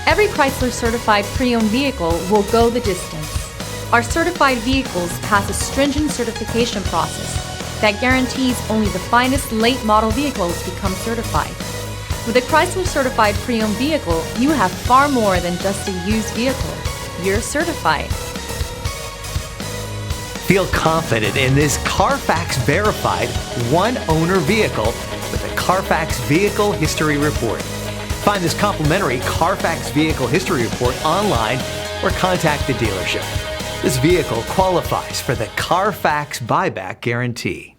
Every Chrysler certified pre-owned vehicle will go the distance. Our certified vehicles pass a stringent certification process that guarantees only the finest late model vehicles become certified. With a Chrysler certified pre-owned vehicle, you have far more than just a used vehicle. You're certified. Feel confident in this Carfax verified one-owner vehicle with a Carfax Vehicle History Report. Find this complimentary Carfax Vehicle History Report online or contact the dealership. This vehicle qualifies for the Carfax Buyback Guarantee.